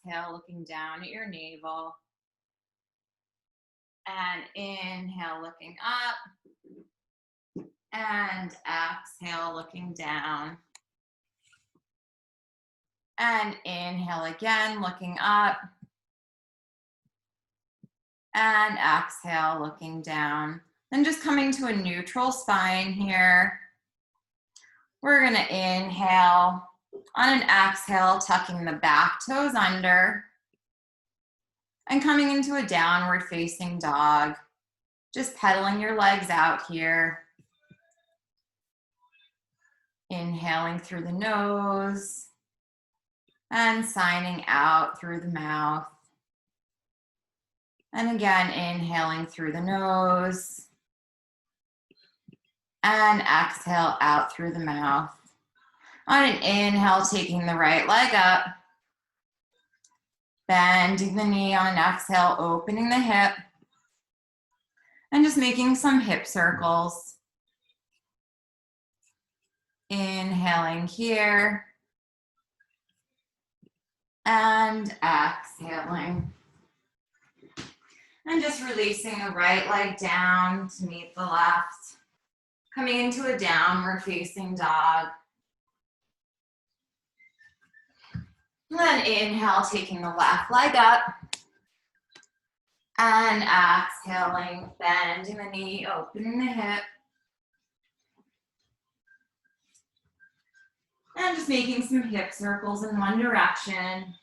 exhale, looking down at your navel. And inhale, looking up. And exhale, looking down. And inhale again, looking up. And exhale, looking down. Then just coming to a neutral spine here. We're gonna inhale. On an exhale, tucking the back toes under. And coming into a downward facing dog. Just pedaling your legs out here. Inhaling through the nose. And signing out through the mouth. And again, inhaling through the nose. And exhale out through the mouth. On an inhale, taking the right leg up. Bending the knee on an exhale, opening the hip. And just making some hip circles. Inhaling here. And exhaling. And just releasing the right leg down to meet the left. Coming into a downward facing dog. And then inhale, taking the left leg up. And exhaling, bending the knee, opening the hip. And just making some hip circles in one direction.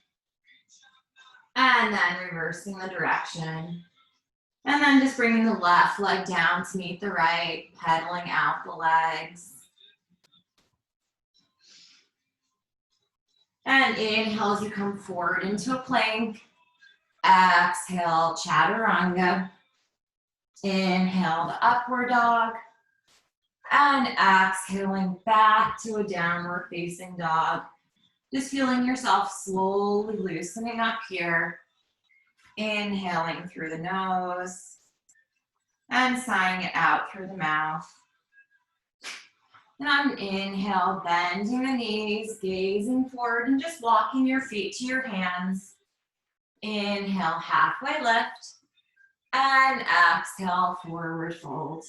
And then reversing the direction. And then just bringing the left leg down to meet the right, pedaling out the legs. And inhale as you come forward into a plank. Exhale, chaturanga. Inhale, the upward dog. And exhaling back to a downward facing dog. Just feeling yourself slowly loosening up here. Inhaling through the nose. And sighing it out through the mouth. And on an inhale, bending the knees, gazing forward, and just walking your feet to your hands. Inhale, halfway lift. And exhale, forward fold.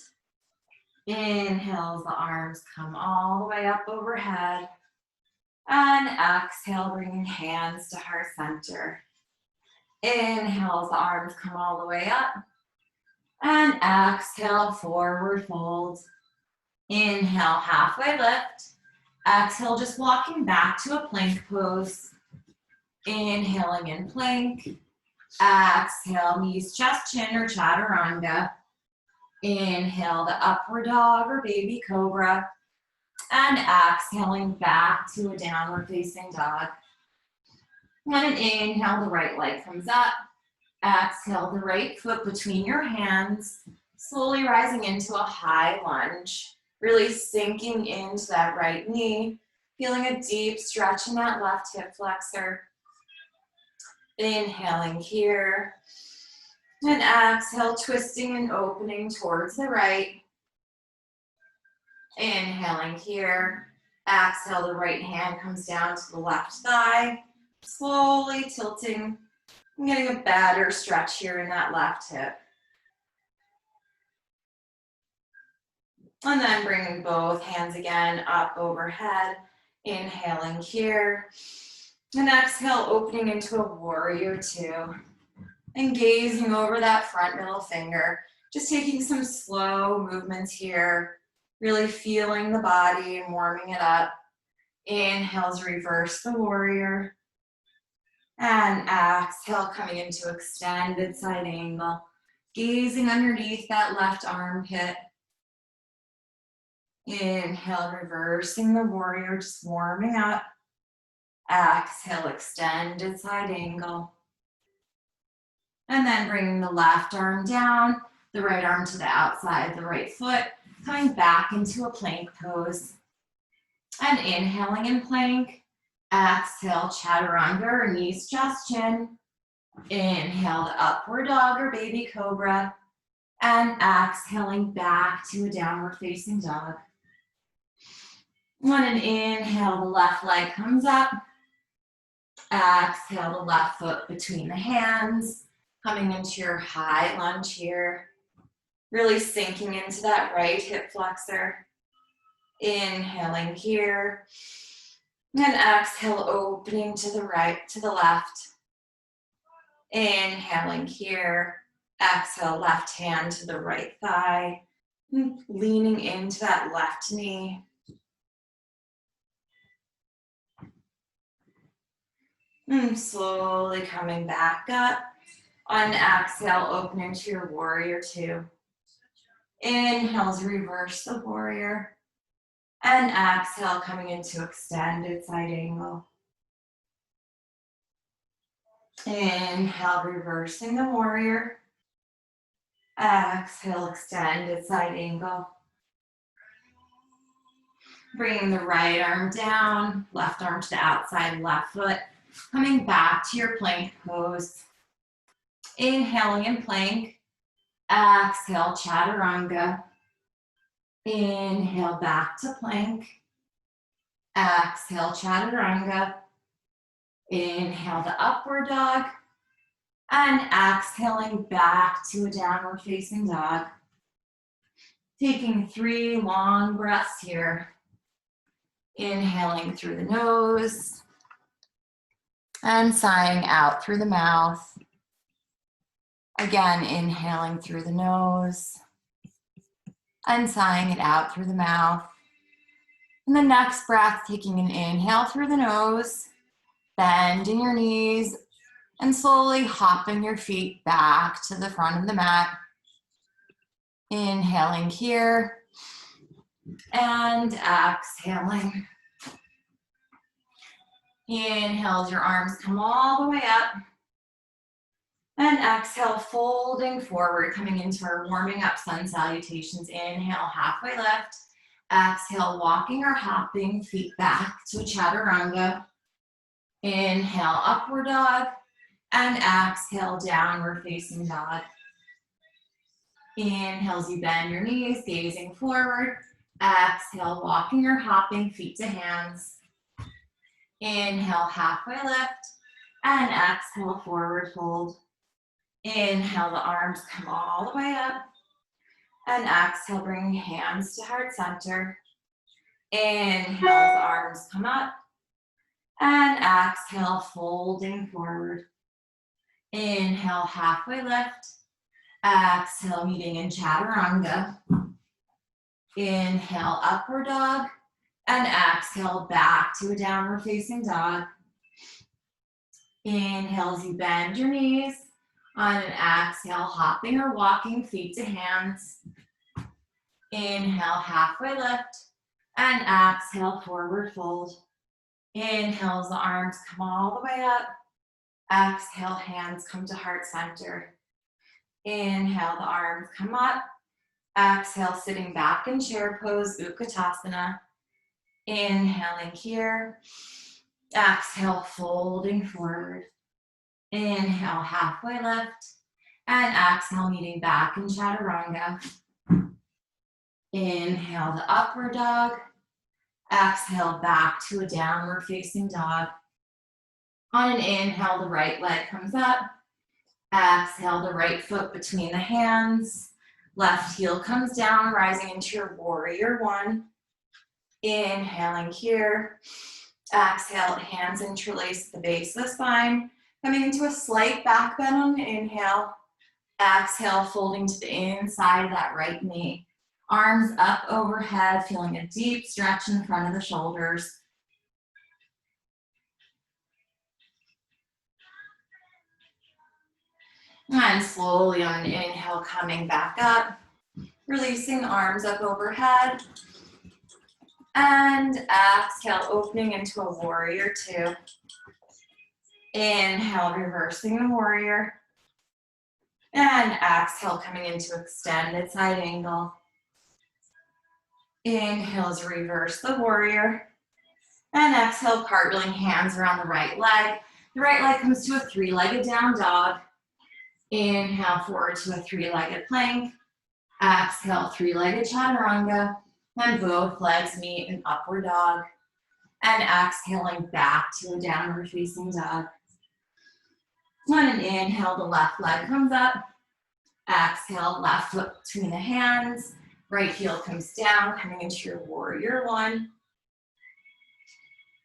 Inhale as the arms come all the way up overhead. And exhale, bringing hands to heart center. Inhale as the arms come all the way up. And exhale, forward fold. Inhale, halfway lift. Exhale, just walking back to a plank pose. Inhaling in plank. Exhale, knees, chest, chin, or chaturanga. Inhale, the upward dog or baby cobra. And exhaling back to a downward facing dog. On an inhale, the right leg comes up. Exhale, the right foot between your hands. Slowly rising into a high lunge. Really sinking into that right knee. Feeling a deep stretch in that left hip flexor. Inhaling here. And exhale, twisting and opening towards the right. Inhaling here. Exhale, the right hand comes down to the left thigh. Slowly tilting and getting a better stretch here in that left hip. And then bringing both hands again up overhead. Inhaling here. And exhale, opening into a warrior two. And gazing over that front middle finger. Just taking some slow movements here. Really feeling the body and warming it up. Inhales, reverse the warrior. And exhale, coming into extended side angle. Gazing underneath that left armpit. Inhale, reversing the warrior, just warming up. Exhale, extended side angle. And then bringing the left arm down, the right arm to the outside of the right foot, coming back into a plank pose. And inhaling in plank. Exhale, chaturanga or knees, chest, chin. Inhale, the upward dog or baby cobra. And exhaling back to a downward facing dog. On an inhale, the left leg comes up. Exhale the left foot between the hands, coming into your high lunge here. Really sinking into that right hip flexor. Inhaling here. And exhale, opening to the right, to the left. Inhaling here. Exhale, left hand to the right thigh. Leaning into that left knee. And slowly coming back up. On exhale, open into your warrior two. Inhales, reverse the warrior. And exhale, coming into extended side angle. Inhale, reversing the warrior. Exhale, extended side angle. Bringing the right arm down, left arm to the outside, left foot. Coming back to your plank pose. Inhaling in plank. Exhale, chaturanga. Inhale, back to plank. Exhale, chaturanga. Inhale to upward dog. And exhaling back to a downward facing dog. Taking 3 long breaths here. Inhaling through the nose. And sighing out through the mouth. Again, inhaling through the nose. And sighing it out through the mouth. And the next breath, taking an inhale through the nose. Bending your knees. And slowly hopping your feet back to the front of the mat. Inhaling here. And exhaling. Inhale as your arms come all the way up. And exhale, folding forward, coming into our warming up sun salutations. Inhale, halfway lift. Exhale, walking or hopping feet back to a chaturanga. Inhale, upward dog. And exhale, downward facing dog. Inhale as you bend your knees, gazing forward. Exhale, walking or hopping feet to hands. Inhale, halfway lift. And exhale, forward fold. Inhale, the arms come all the way up. And exhale, bringing hands to heart center. Inhale, the arms come up. And exhale, folding forward. Inhale, halfway lift. Exhale, meeting in chaturanga. Inhale, upward dog. And exhale, back to a downward facing dog. Inhale as you bend your knees. On an exhale, hopping or walking feet to hands. Inhale, halfway lift. And exhale, forward fold. Inhale as the arms come all the way up. Exhale, hands come to heart center. Inhale, the arms come up. Exhale, sitting back in chair pose, Utkatasana. Inhaling here. Exhale, folding forward. Inhale, halfway lift. And exhale, meeting back in chaturanga. Inhale, the upward dog. Exhale, back to a downward facing dog. On an inhale, the right leg comes up. Exhale, the right foot between the hands. Left heel comes down, rising into your warrior one. Inhaling here. Exhale, hands interlace at the base of the spine. Coming into a slight back bend on the inhale. Exhale, folding to the inside of that right knee. Arms up overhead, feeling a deep stretch in the front of the shoulders. And slowly on an inhale, coming back up. Releasing the arms up overhead. And exhale, opening into a warrior two. Inhale, reversing the warrior. And exhale, coming into extended side angle. Inhale as reverse the warrior. And exhale, cartwheeling hands around the right leg. The right leg comes to a 3-legged down dog. Inhale, forward to a 3-legged plank. Exhale, 3-legged chaturanga. And both legs meet in upward dog. and exhaling back to a downward facing dog. On an inhale, the left leg comes up. Exhale, left foot between the hands. Right heel comes down, coming into your warrior one.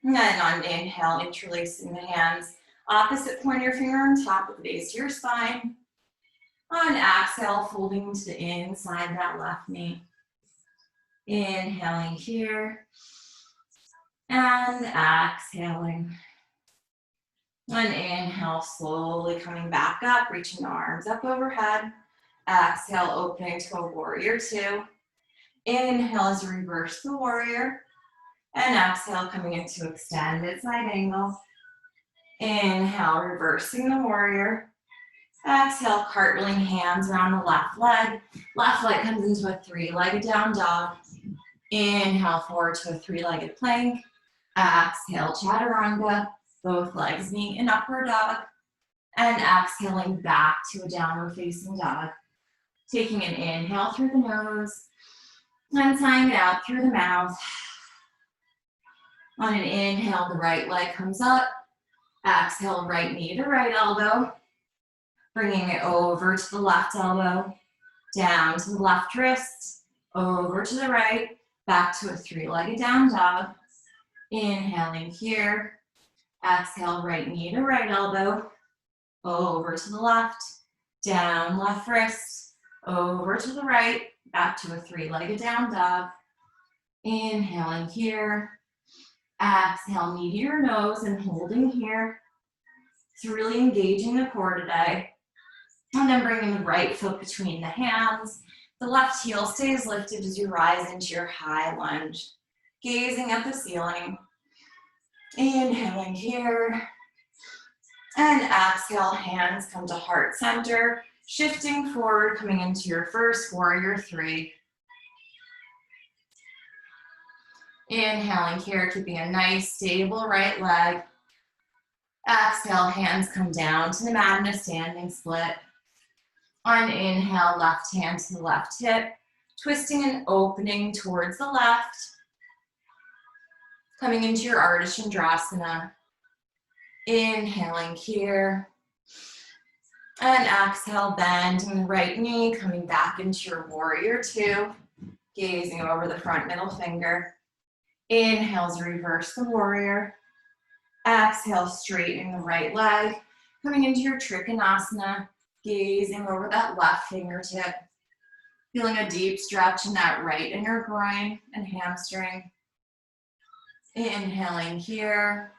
And then on an inhale, interlacing the hands. Opposite pointer finger on top of the base of your spine. On exhale, folding to the inside that left knee. Inhaling here. And exhaling. On inhale, slowly coming back up, reaching the arms up overhead. Exhale, opening to a warrior two. Inhale as you reverse the warrior. And exhale, coming into extended side angle. Inhale, reversing the warrior. Exhale, cartwheeling hands around the left leg. Left leg comes into a three-legged down dog. Inhale, forward to a three-legged plank. Exhale, chaturanga. Both legs meet in upward dog. And exhaling back to a downward facing dog. Taking an inhale through the nose. And sighing it out through the mouth. On an inhale, the right leg comes up. Exhale, right knee to right elbow. Bringing it over to the left elbow. Down to the left wrist. Over to the right. Back to a three-legged down dog. Inhaling here. Exhale, right knee to right elbow. Over to the left. Down left wrist. Over to the right. Back to a three-legged down dog. Inhaling here. Exhale, knee to your nose and holding here. It's really engaging the core today. And then bringing the right foot between the hands. The left heel stays lifted as you rise into your high lunge. Gazing at the ceiling. Inhaling here. And exhale, hands come to heart center. Shifting forward, coming into your first warrior three. Inhaling here, keeping a nice, stable right leg. Exhale, hands come down to the mat in a standing split. On inhale, left hand to the left hip, twisting and opening towards the left. Coming into your Ardha Chandrasana. Inhaling here. And exhale, bending the right knee, coming back into your warrior two. Gazing over the front middle finger. Inhales, reverse the warrior. Exhale, straightening the right leg. Coming into your Trikonasana. Gazing over that left fingertip. Feeling a deep stretch in that right inner groin and hamstring. Inhaling here.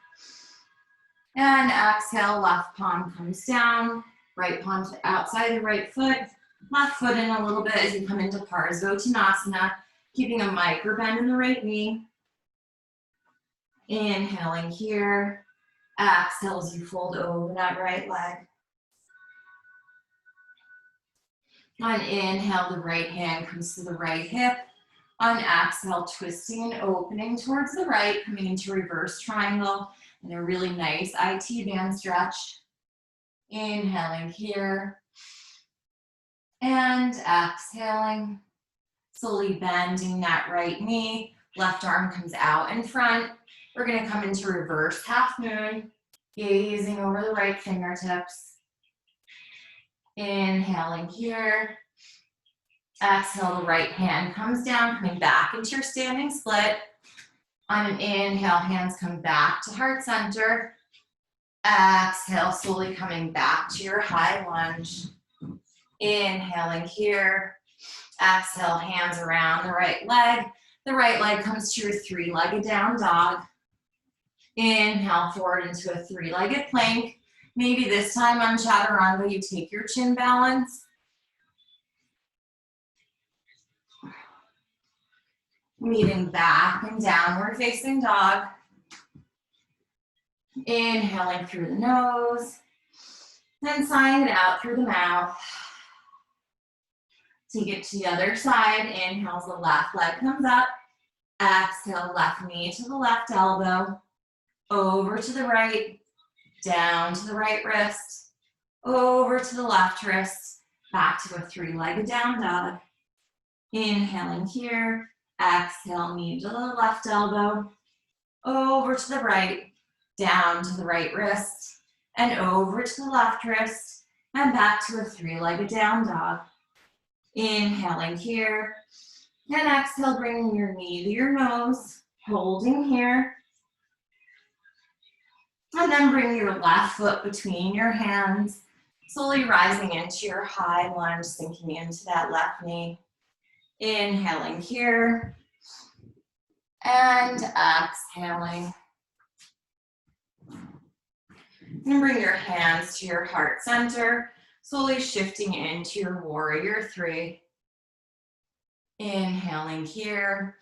And exhale, left palm comes down. Right palm to outside the right foot. Left foot in a little bit as you come into Parsvottanasana. Keeping a micro bend in the right knee. Inhaling here. Exhale as you fold over that right leg. On inhale, the right hand comes to the right hip. On exhale, twisting and opening towards the right, coming into reverse triangle and a really nice IT band stretch. Inhaling here. And exhaling. Slowly bending that right knee. Left arm comes out in front. We're going to come into reverse half moon, gazing over the right fingertips. Inhaling here. Exhale, the right hand comes down, coming back into your standing split. On an inhale, hands come back to heart center. Exhale, slowly coming back to your high lunge. Inhaling here. Exhale, hands around the right leg. The right leg comes to your three-legged down dog. Inhale forward into a three-legged plank. Maybe this time on Chaturanga, you take your chin balance. Meeting back and downward facing dog. Inhaling through the nose. Then sighing it out through the mouth. Take it to the other side. Inhale, the left leg comes up. Exhale, left knee to the left elbow. Over to the right. Down to the right wrist. Over to the left wrist. Back to a three-legged down dog. Inhaling here. Exhale, knee to the left elbow. over to the right, down to the right wrist, and over to the left wrist, and back to a three-legged down dog. Inhaling here, and exhale, bringing your knee to your nose, holding here. And then bring your left foot between your hands, slowly rising into your high lunge, sinking into that left knee. Inhaling here, and exhaling. And bring your hands to your heart center, slowly shifting into your warrior three. Inhaling here.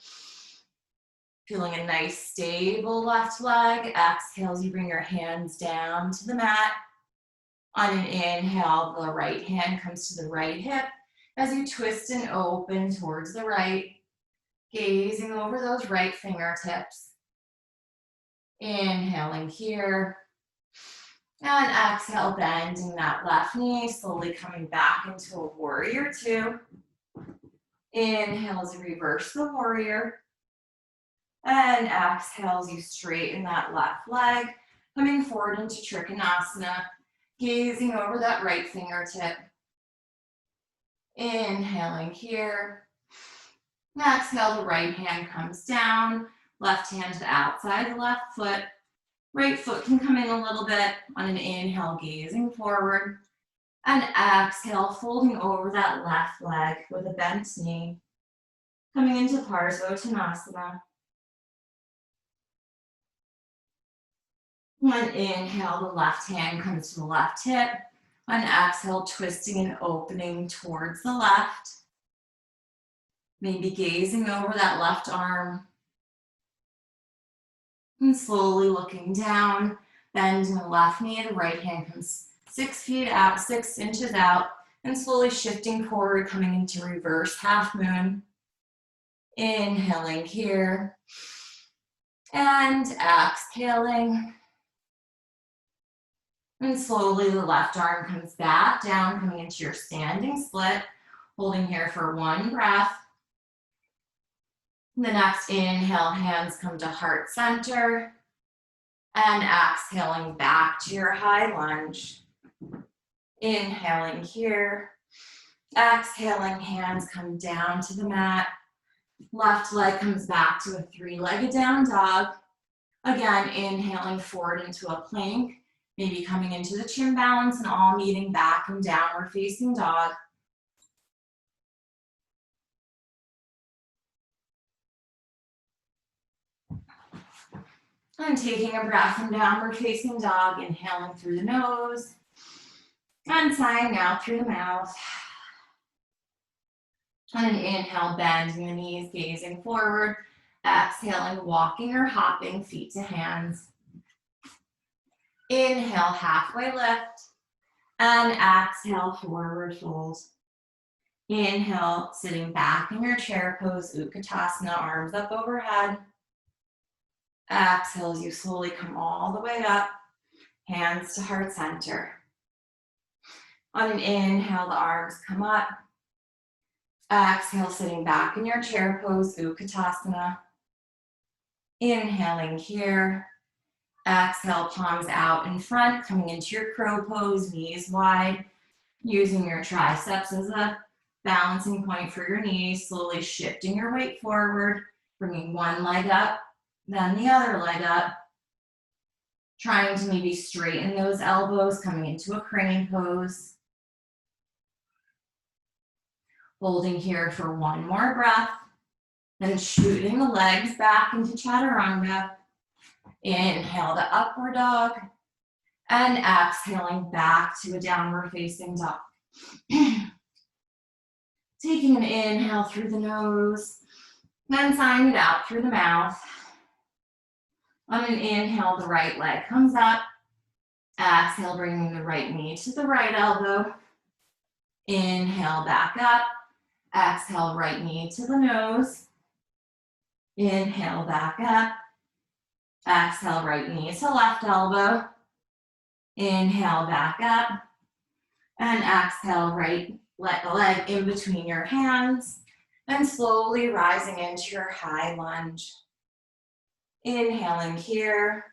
Feeling a nice stable left leg. Exhale as you bring your hands down to the mat. On an inhale, the right hand comes to the right hip as you twist and open towards the right, gazing over those right fingertips. Inhaling here. And exhale, bending that left knee, slowly coming back into a warrior two. Inhale as you reverse the warrior. And exhale as you straighten that left leg, coming forward into Trikonasana, gazing over that right fingertip. Inhaling here. Exhale, the right hand comes down, left hand to the outside of the left foot. Right foot can come in a little bit on an inhale, gazing forward. And exhale, folding over that left leg with a bent knee. Coming into Parsvottanasana. On inhale, the left hand comes to the left hip. On exhale, twisting and opening towards the left. Maybe gazing over that left arm. And slowly looking down, bending the left knee, the right hand comes 6 feet out, 6 inches out, and slowly shifting forward, coming into reverse half moon. Inhaling here, and exhaling. And slowly the left arm comes back down, coming into your standing split, holding here for one breath. The next inhale, hands come to heart center. And exhaling back to your high lunge. Inhaling here. Exhaling, hands come down to the mat. Left leg comes back to a three-legged down dog. Again, inhaling forward into a plank. Maybe coming into the chin balance and all meeting back in downward facing dog. And taking a breath in downward facing dog, inhaling through the nose. And sighing out through the mouth. On an inhale, bending the knees, gazing forward. Exhaling, walking or hopping, feet to hands. Inhale, halfway lift. And exhale, forward fold. Inhale, sitting back in your chair pose, Utkatasana, arms up overhead. Exhale as you slowly come all the way up, hands to heart center. On an inhale, the arms come up. Exhale, sitting back in your chair pose, Utkatasana. Inhaling here. Exhale, palms out in front, coming into your crow pose, knees wide. Using your triceps as a balancing point for your knees, slowly shifting your weight forward, bringing one leg up, then the other leg up. Trying to maybe straighten those elbows, coming into a crane pose. Holding here for one more breath. Then shooting the legs back into Chaturanga. Inhale to upward dog. And exhaling back to a downward facing dog. Taking an inhale through the nose. Then sighing it out through the mouth. On an inhale, the right leg comes up. Exhale, bringing the right knee to the right elbow. Inhale, back up. Exhale, right knee to the nose. Inhale, back up. Exhale, right knee to left elbow. Inhale, back up. And exhale, right leg in between your hands. And slowly rising into your high lunge. Inhaling here.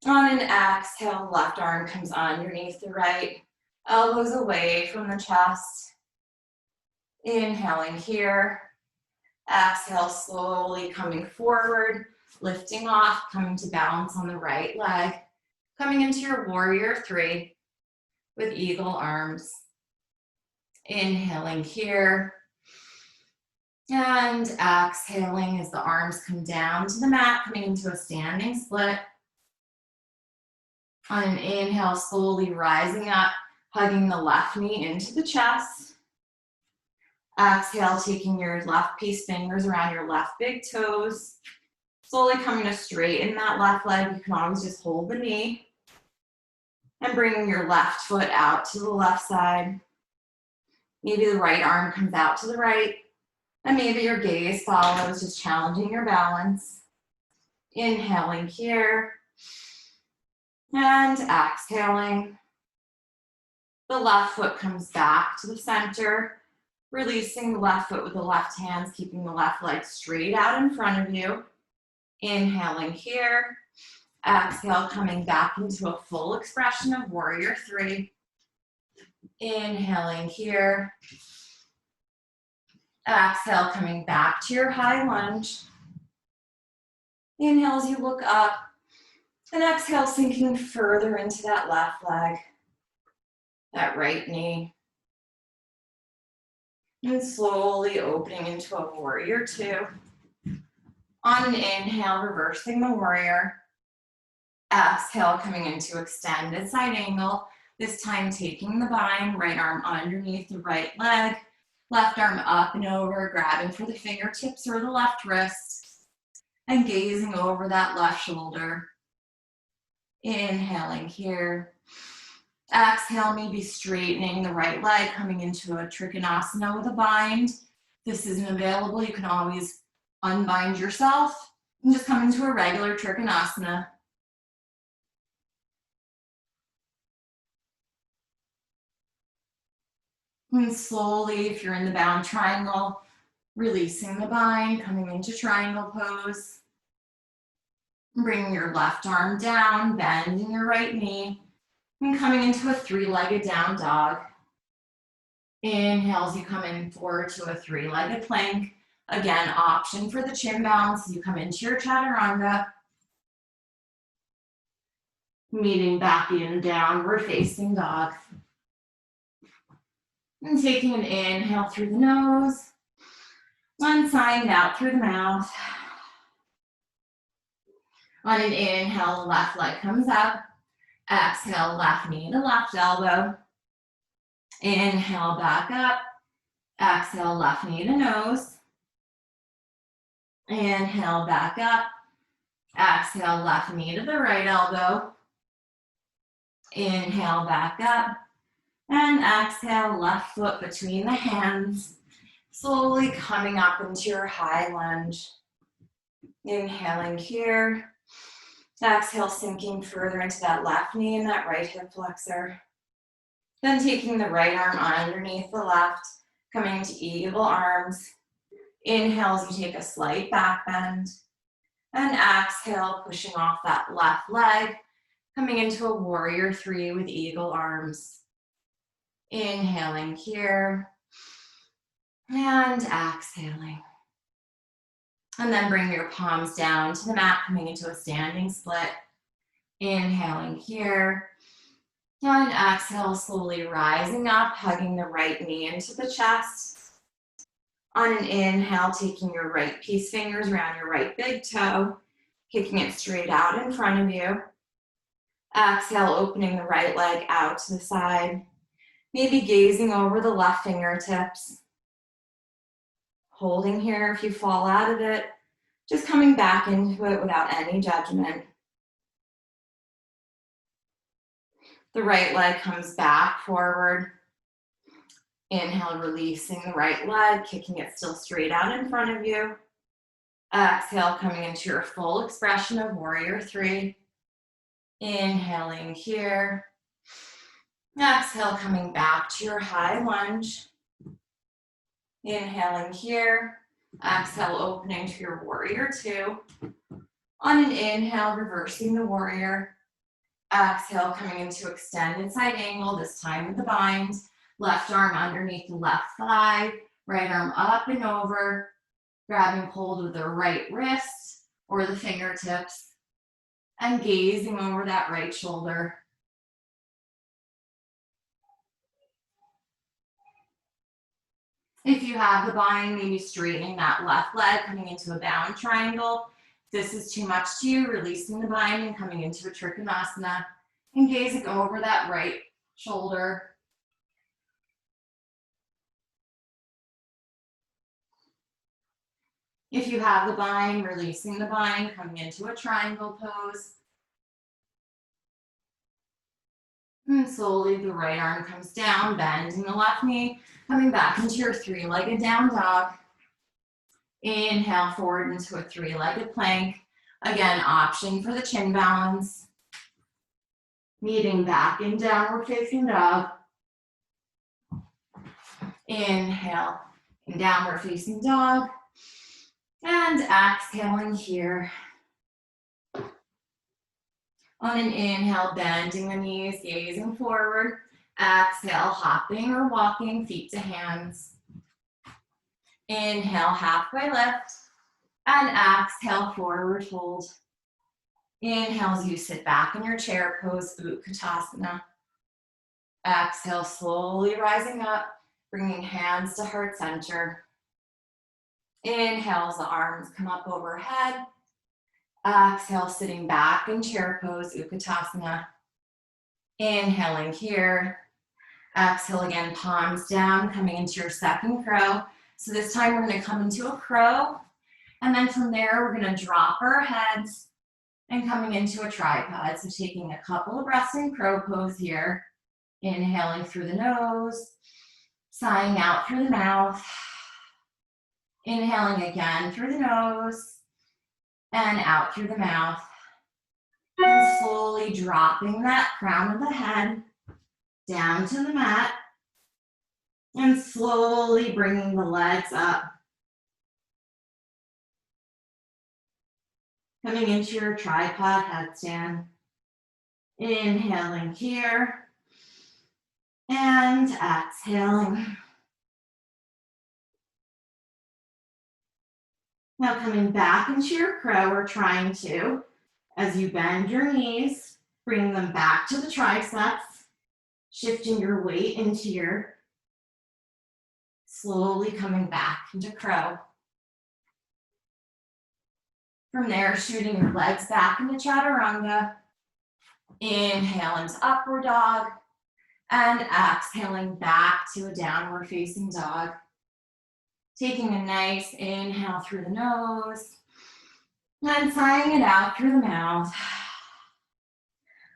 On an exhale, left arm comes underneath the right, elbows away from the chest. Inhaling here. Exhale, slowly coming forward, lifting off, coming to balance on the right leg, coming into your warrior three with eagle arms. Inhaling here. And exhaling as the arms come down to the mat, coming into a standing split. On an inhale, slowly rising up, hugging the left knee into the chest. Exhale, taking your left peace fingers around your left big toes. Slowly coming to straighten that left leg. You can always just hold the knee. And bringing your left foot out to the left side. Maybe the right arm comes out to the right. And maybe your gaze follows, just challenging your balance. Inhaling here. And exhaling. The left foot comes back to the center. Releasing the left foot with the left hands, keeping the left leg straight out in front of you. Inhaling here. Exhale, coming back into a full expression of warrior three. Inhaling here. Exhale, coming back to your high lunge. Inhale as you look up. And exhale, sinking further into that left leg, that right knee. And slowly opening into a warrior two. On an inhale, reversing the warrior. Exhale, coming into extended side angle. This time taking the bind, right arm underneath the right leg. Left arm up and over, grabbing for the fingertips or the left wrist. And gazing over that left shoulder. Inhaling here. Exhale, maybe straightening the right leg, coming into a Trikonasana with a bind. If this isn't available, you can always unbind yourself and just come into a regular Trikonasana. And slowly, if you're in the bound triangle, releasing the bind, coming into triangle pose. Bringing your left arm down, bending your right knee, and coming into a three-legged down dog. Inhale as you come in forward to a three-legged plank. Again, option for the chin bounce as you come into your chaturanga. Meeting back in downward facing dog. And taking an inhale through the nose. One side out through the mouth. On an inhale, the left leg comes up. Exhale, left knee to left elbow. Inhale, back up. Exhale, left knee to nose. Inhale, back up. Exhale, left knee to the right elbow. Inhale, back up. And exhale, left foot between the hands. Slowly coming up into your high lunge. Inhaling here. Exhale, sinking further into that left knee and that right hip flexor. Then taking the right arm underneath the left, coming into eagle arms. Inhale as you take a slight back bend. And exhale, pushing off that left leg, coming into a warrior three with eagle arms. Inhaling here. And exhaling. And then bring your palms down to the mat, coming into a standing split. Inhaling here. And exhale, slowly rising up, hugging the right knee into the chest. On an inhale, taking your right peace fingers around your right big toe, kicking it straight out in front of you. Exhale, opening the right leg out to the side. Maybe gazing over the left fingertips. Holding here if you fall out of it. Just coming back into it without any judgment. The right leg comes back forward. Inhale, releasing the right leg, kicking it still straight out in front of you. Exhale, coming into your full expression of warrior three. Inhaling here. Exhale, coming back to your high lunge. Inhaling here. Exhale, opening to your warrior two. On an inhale, reversing the warrior. Exhale, coming into extended side angle, this time with the bind. Left arm underneath the left thigh, right arm up and over, grabbing hold of the right wrist or the fingertips, and gazing over that right shoulder. If you have the bind, maybe straightening that left leg, coming into a bound triangle. If this is too much to you, releasing the bind and coming into a Trikonasana and gazing over that right shoulder. If you have the bind, releasing the bind, coming into a triangle pose. And slowly the right arm comes down, bending the left knee, coming back into your three-legged down dog. Inhale forward into a three-legged plank. Again, option for the chin balance. Meeting back in downward facing dog. Inhale in downward facing dog. And exhaling here. On an inhale, bending the knees, gazing forward. Exhale, hopping or walking, feet to hands. Inhale, halfway lift. And exhale, forward fold. Inhale as you sit back in your chair pose, Utkatasana. Exhale, slowly rising up, bringing hands to heart center. Inhale as the arms come up overhead. Exhale, sitting back in chair pose, Utkatasana. Inhaling here. Exhale again, palms down, coming into your second crow. So this time we're going to come into a crow. And then from there, we're going to drop our heads and coming into a tripod. So taking a couple of breaths in crow pose here. Inhaling through the nose, sighing out through the mouth. Inhaling again through the nose and out through the mouth. And slowly dropping that crown of the head down to the mat. And slowly bringing the legs up. Coming into your tripod headstand. Inhaling here. And exhaling. Now coming back into your crow, we're trying to, as you bend your knees, bring them back to the triceps, shifting your weight into your, slowly coming back into crow. From there, shooting your legs back into chaturanga. Inhale into upward dog. And exhaling back to a downward facing dog. Taking a nice inhale through the nose. And sighing it out through the mouth.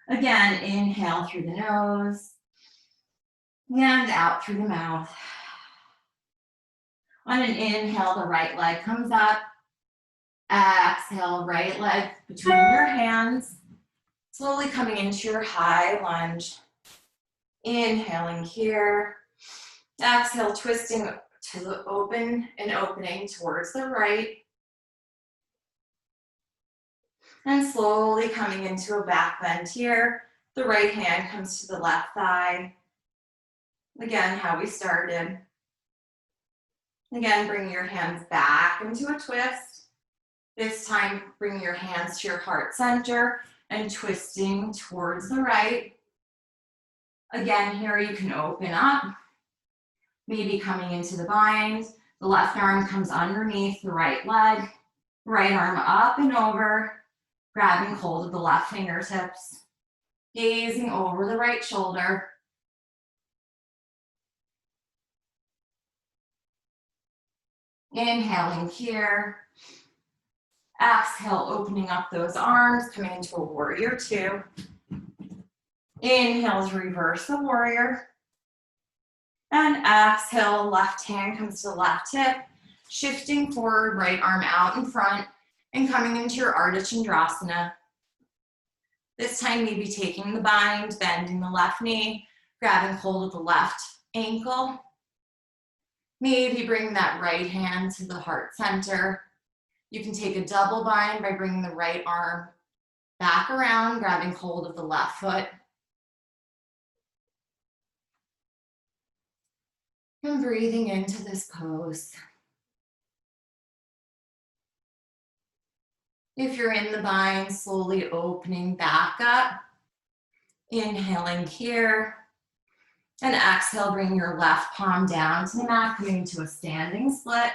Again, inhale through the nose. And out through the mouth. On an inhale, the right leg comes up. Exhale, right leg between your hands. Slowly coming into your high lunge. Inhaling here. Exhale, twisting to the open and opening towards the right. And slowly coming into a back bend here. The right hand comes to the left thigh. Again, how we started. Again, bring your hands back into a twist. This time, bring your hands to your heart center and twisting towards the right. Again, here you can open up. Maybe coming into the bind. The left arm comes underneath the right leg. Right arm up and over. Grabbing hold of the left fingertips. Gazing over the right shoulder. Inhaling here. Exhale, opening up those arms, coming into a warrior two. Inhale, reverse the warrior. And exhale, left hand comes to the left hip, shifting forward, right arm out in front, and coming into your Ardha Chandrasana. This time, maybe taking the bind, bending the left knee, grabbing hold of the left ankle. Maybe bring that right hand to the heart center You can take a double bind by bringing the right arm back around, grabbing hold of the left foot. And breathing into this pose. If you're in the bind, slowly opening back up. Inhaling here. And exhale, bring your left palm down to the mat, coming into a standing split.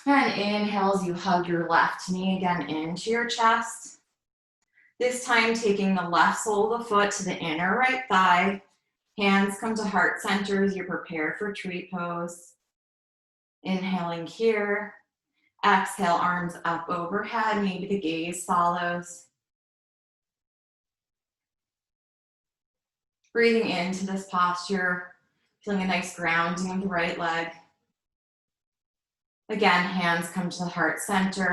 And inhale as you hug your left knee again into your chest. This time taking the left sole of the foot to the inner right thigh. Hands come to heart center as you prepare for tree pose. Inhaling here. Exhale, arms up overhead, maybe the gaze follows. Breathing into this posture, feeling a nice grounding of the right leg. Again, hands come to the heart center.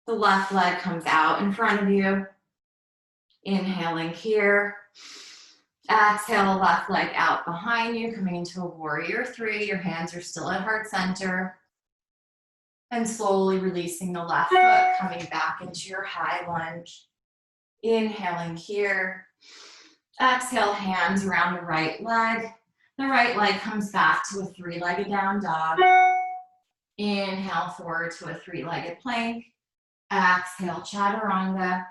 The left leg comes out in front of you. Inhaling here. Exhale, left leg out behind you, coming into a warrior three. Your hands are still at heart center. And slowly releasing the left foot, coming back into your high lunge. Inhaling here. Exhale, hands around the right leg. The right leg comes back to a three-legged down dog. Inhale forward to a three-legged plank. Exhale, chaturanga.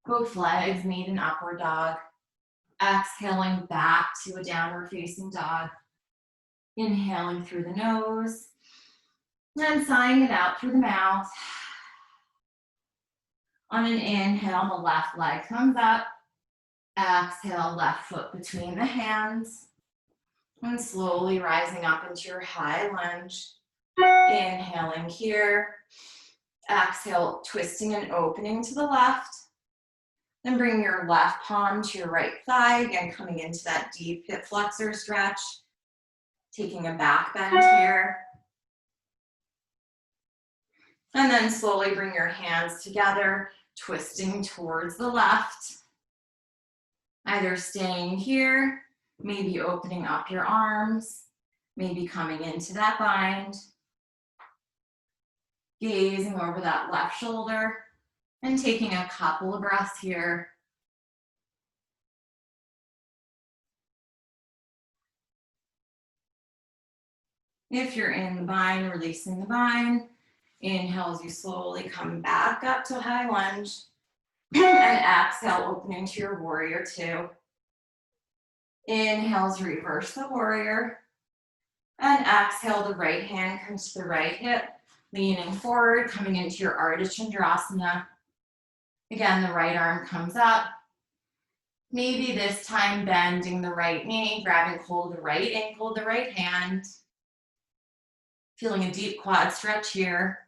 Both legs meet in upward dog. Exhaling back to a downward facing dog. Inhaling through the nose. And sighing it out through the mouth. On an inhale, the left leg comes up. Exhale, left foot between the hands. And slowly rising up into your high lunge. Inhaling here. Exhale, twisting and opening to the left. Then bring your left palm to your right thigh, again coming into that deep hip flexor stretch. Taking a back bend here. And then slowly bring your hands together, twisting towards the left. Either staying here, maybe opening up your arms, maybe coming into that bind. Gazing over that left shoulder and taking a couple of breaths here. If you're in the bind, releasing the bind. Inhale as you slowly come back up to high lunge. And exhale, opening to your warrior two. Inhale as reverse the warrior. And exhale, the right hand comes to the right hip. Leaning forward, coming into your Ardha Chandrasana. Again, the right arm comes up. Maybe this time bending the right knee, grabbing hold of the right ankle, the right hand. Feeling a deep quad stretch here.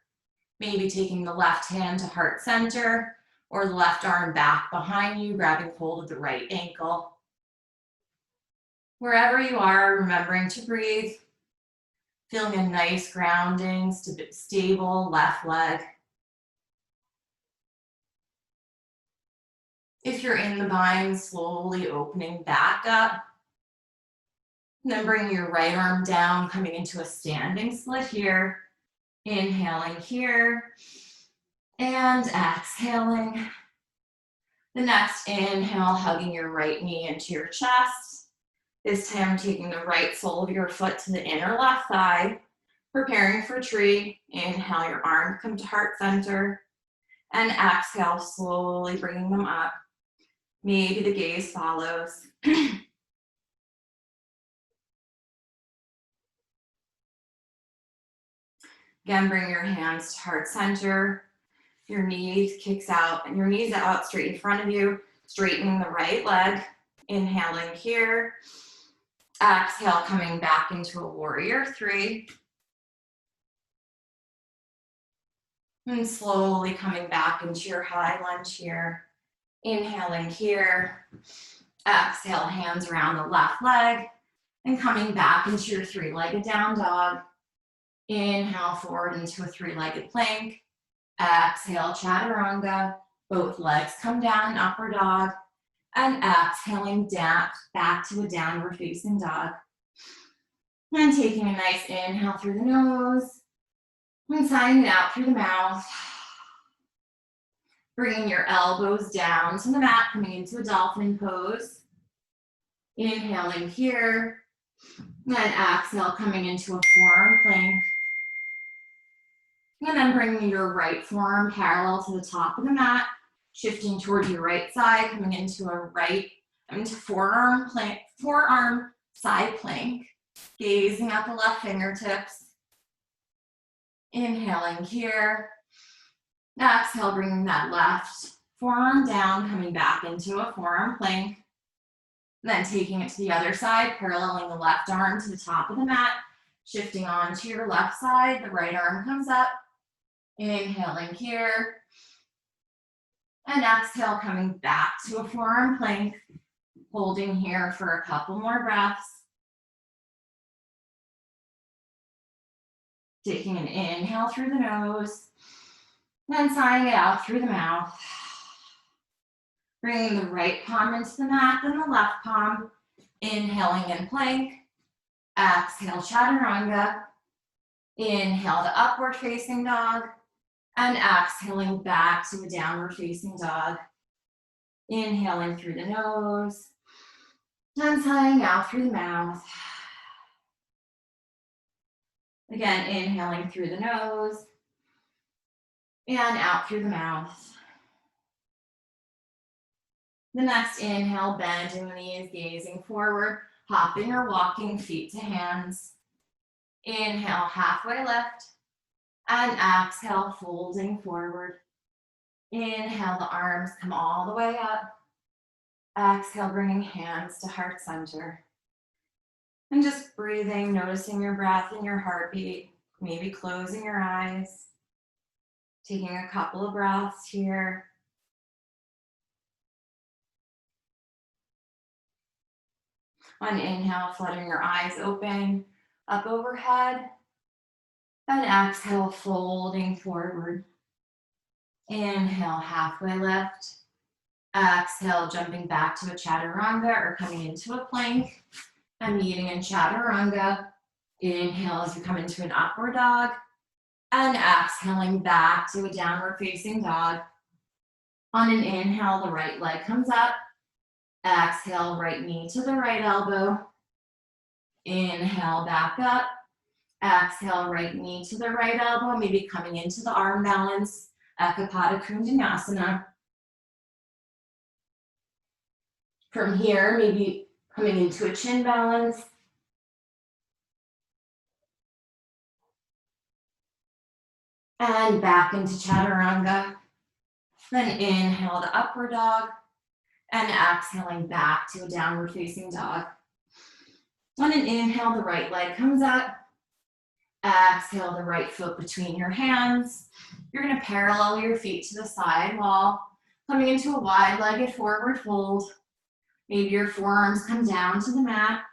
Maybe taking the left hand to heart center or the left arm back behind you, grabbing hold of the right ankle. Wherever you are, remembering to breathe. Feeling a nice grounding, stable left leg. If you're in the bind, slowly opening back up. And then bring your right arm down, coming into a standing split here. Inhaling here. And exhaling. The next inhale, hugging your right knee into your chest. This time taking the right sole of your foot to the inner left thigh. Preparing for tree. Inhale, your arms come to heart center. And exhale, slowly bringing them up. Maybe the gaze follows. Again, bring your hands to heart center. Your knees kicks out, and your knees out straight in front of you, straightening the right leg. Inhaling here. Exhale, coming back into a warrior three. And slowly coming back into your high lunge here. Inhaling here. Exhale, hands around the left leg. And coming back into your three-legged down dog. Inhale forward into a three-legged plank. Exhale, chaturanga. Both legs come down, upward dog. And exhaling down, back to a downward facing dog. And taking a nice inhale through the nose and sighing it out through the mouth. Bringing your elbows down to the mat, coming into a dolphin pose. Inhaling here, and exhale, coming into a forearm plank. And then bringing your right forearm parallel to the top of the mat, shifting toward your right side, coming into forearm plank, forearm side plank, gazing at the left fingertips. Inhaling here. Exhale, bringing that left forearm down, coming back into a forearm plank. And then taking it to the other side, paralleling the left arm to the top of the mat, shifting onto your left side, the right arm comes up. Inhaling here. And exhale, coming back to a forearm plank, holding here for a couple more breaths. Taking an inhale through the nose, then sighing it out through the mouth. Bringing the right palm into the mat, then the left palm. Inhaling in plank. Exhale, chaturanga. Inhale to upward facing dog. And exhaling back to a downward facing dog. Inhaling through the nose. And sighing out through the mouth. Again, inhaling through the nose. And out through the mouth. The next inhale, bending the knees, gazing forward, hopping or walking feet to hands. Inhale, halfway lift. And exhale, folding forward. Inhale, the arms come all the way up. Exhale, bringing hands to heart center. And just breathing, noticing your breath and your heartbeat, maybe closing your eyes. Taking a couple of breaths here. On inhale, fluttering your eyes open, up overhead. And exhale, folding forward. Inhale, halfway lift. Exhale, jumping back to a chaturanga or coming into a plank. And meeting in chaturanga. Inhale as you come into an upward dog. And exhaling back to a downward facing dog. On an inhale, the right leg comes up. Exhale, right knee to the right elbow. Inhale, back up. Exhale, right knee to the right elbow, maybe coming into the arm balance, Ekapada Kundinasana. From here, maybe coming into a chin balance. And back into chaturanga. Then inhale to upward dog. And exhaling back to a downward facing dog. On an inhale, the right leg comes up. Exhale, the right foot between your hands. You're going to parallel your feet to the side wall, coming into a wide-legged forward fold. Maybe your forearms come down to the mat.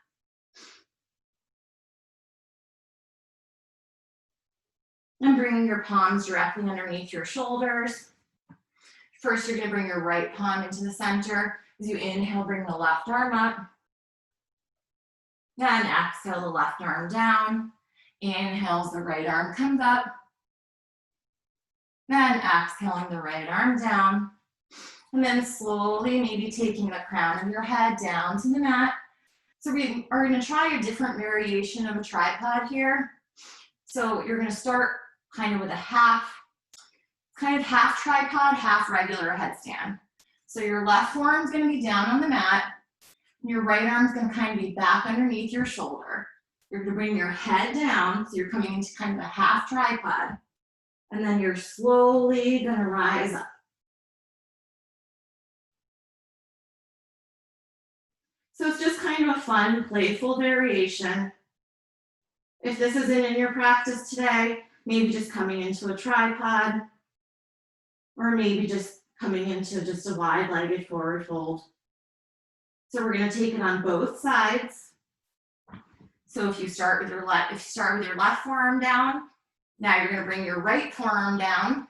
And bringing your palms directly underneath your shoulders. First, you're going to bring your right palm into the center. As you inhale, bring the left arm up. Then exhale, the left arm down. Inhales, the right arm comes up. Then exhaling the right arm down. And then slowly, maybe taking the crown of your head down to the mat. So we are going to try a different variation of a tripod here. So you're going to start kind of with a half tripod, half regular headstand. So your left forearm is going to be down on the mat. And your right arm is going to kind of be back underneath your shoulder. You're going to bring your head down, so you're coming into kind of a half tripod. And then you're slowly going to rise up. So it's just kind of a fun, playful variation. If this isn't in your practice today, maybe just coming into a tripod, or maybe just coming into just a wide-legged forward fold. So we're going to take it on both sides. So if you start with your left forearm down, now you're going to bring your right forearm down,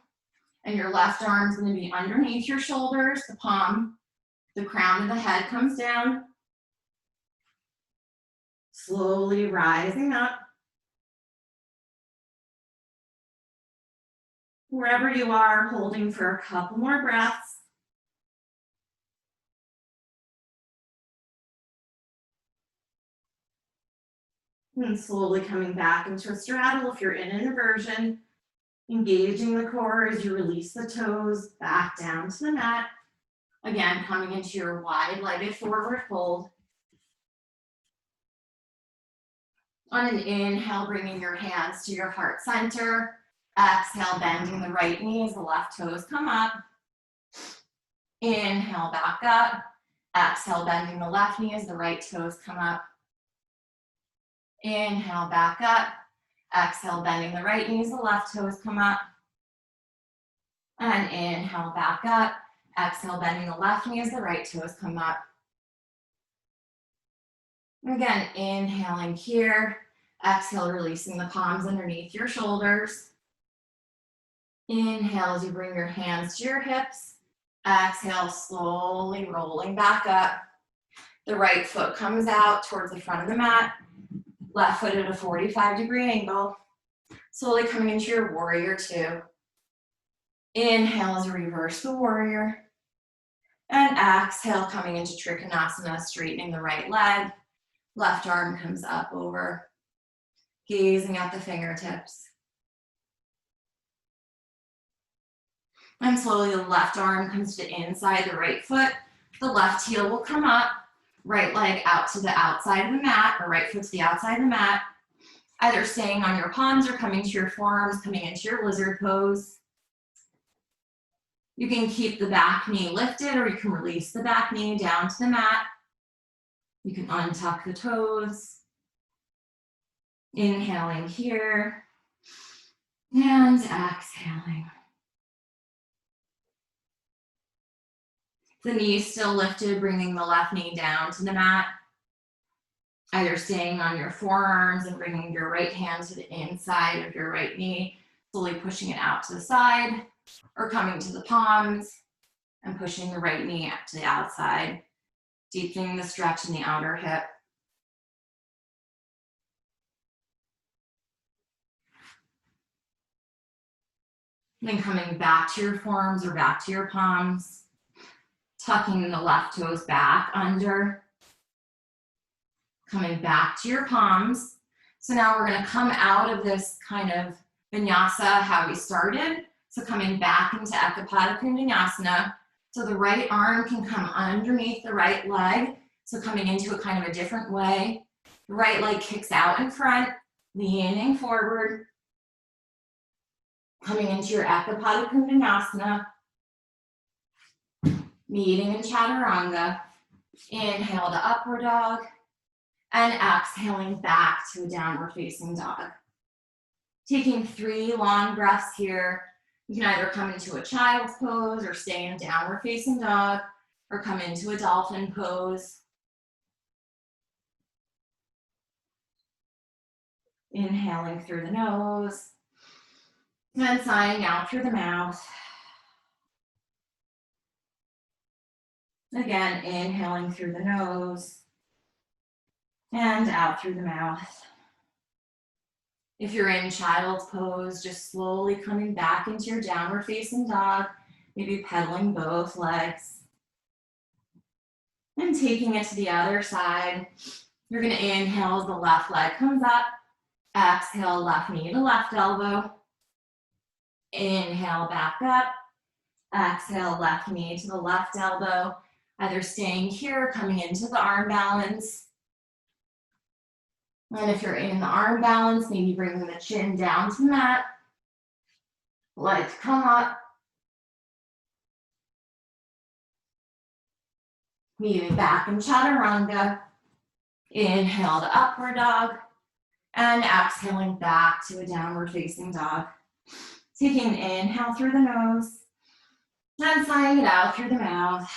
and your left arm is going to be underneath your shoulders, the palm, the crown of the head comes down. Slowly rising up. Wherever you are, holding for a couple more breaths. And slowly coming back into a straddle if you're in an inversion. Engaging the core as you release the toes back down to the mat. Again, coming into your wide-legged forward fold. On an inhale, bringing your hands to your heart center. Exhale, bending the right knee as the left toes come up. Inhale, back up. Exhale, bending the left knee as the right toes come up. Inhale, back up. Exhale, bending the right knee as the left toes come up. And inhale, back up. Exhale, bending the left knee as the right toes come up. Again, inhaling here. Exhale, releasing the palms underneath your shoulders. Inhale as you bring your hands to your hips. Exhale, slowly rolling back up. The right foot comes out towards the front of the mat. Left foot at a 45-degree angle. Slowly coming into your warrior two. Inhale as you reverse the warrior. And exhale, coming into Trikonasana, straightening the right leg. Left arm comes up over. Gazing at the fingertips. And slowly the left arm comes to inside the right foot. The left heel will come up. Right leg out to the outside of the mat, or right foot to the outside of the mat. Either staying on your palms or coming to your forearms, coming into your lizard pose. You can keep the back knee lifted, or you can release the back knee down to the mat. You can untuck the toes. Inhaling here. And exhaling. The knees still lifted, bringing the left knee down to the mat. Either staying on your forearms and bringing your right hand to the inside of your right knee, slowly pushing it out to the side, or coming to the palms and pushing the right knee up to the outside, deepening the stretch in the outer hip. Then coming back to your forearms or back to your palms. Tucking the left toes back under. Coming back to your palms. So now we're going to come out of this kind of vinyasa how we started. So coming back into Ekapada Kundinasana. So the right arm can come underneath the right leg. So coming into a kind of a different way. The right leg kicks out in front, leaning forward. Coming into your Ekapada Kundinasana. Meeting in Chaturanga. Inhale to upward dog. And exhaling back to a downward facing dog. Taking 3 long breaths here. You can either come into a child's pose or stay in downward facing dog, or come into a dolphin pose. Inhaling through the nose. And sighing out through the mouth. Again, inhaling through the nose and out through the mouth. If you're in child's pose, just slowly coming back into your downward facing dog, maybe pedaling both legs. And taking it to the other side. You're gonna inhale as the left leg comes up. Exhale, left knee to left elbow. Inhale, back up. Exhale, left knee to the left elbow. Either staying here, coming into the arm balance. And if you're in the arm balance, maybe bringing the chin down to the mat. Legs come up. Meeting back in Chaturanga. Inhale to upward dog. And exhaling back to a downward facing dog. Taking an inhale through the nose. And sighing it out through the mouth.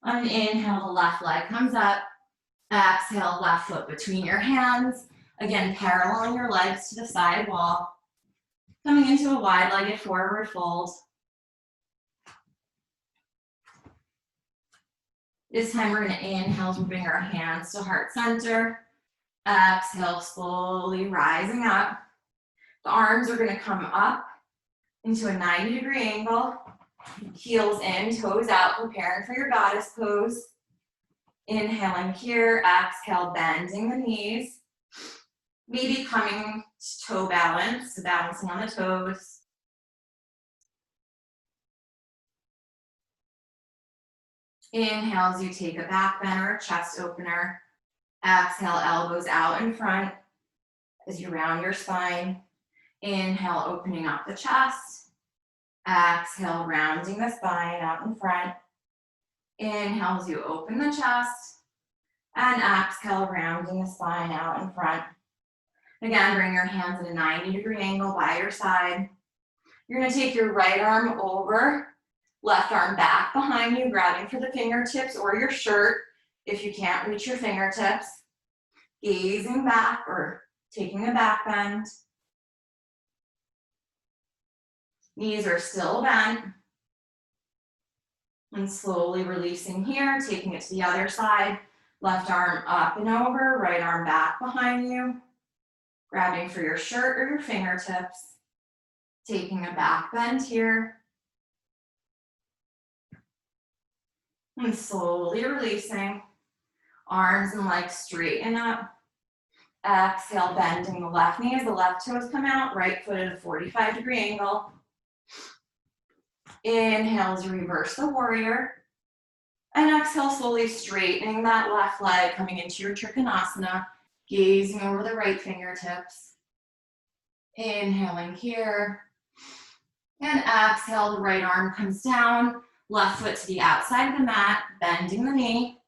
On an inhale, the left leg comes up. Exhale, left foot between your hands. Again, paralleling your legs to the side wall. Coming into a wide-legged forward fold. This time we're gonna inhale as we bring our hands to heart center. Exhale, slowly rising up. The arms are gonna come up into a 90-degree angle. Heels in, toes out, preparing for your goddess pose. Inhaling here, exhale, bending the knees. Maybe coming to toe balance, so balancing on the toes. Inhale as you take a back bend or a chest opener. Exhale, elbows out in front as you round your spine. Inhale, opening up the chest. Exhale, rounding the spine out in front. Inhale as you open the chest. And exhale, rounding the spine out in front. Again, bring your hands at a 90-degree angle by your side. You're gonna take your right arm over, left arm back behind you, grabbing for the fingertips or your shirt if you can't reach your fingertips. Gazing back or taking a back bend. Knees are still bent. And slowly releasing here, taking it to the other side. Left arm up and over, right arm back behind you. Grabbing for your shirt or your fingertips. Taking a back bend here. And slowly releasing. Arms and legs straighten up. Exhale, bending the left knee as the left toes come out, right foot at a 45-degree angle. Inhale as you reverse the warrior. And exhale, slowly straightening that left leg, coming into your Trikonasana, gazing over the right fingertips. Inhaling here. And exhale, the right arm comes down, left foot to the outside of the mat, bending the knee.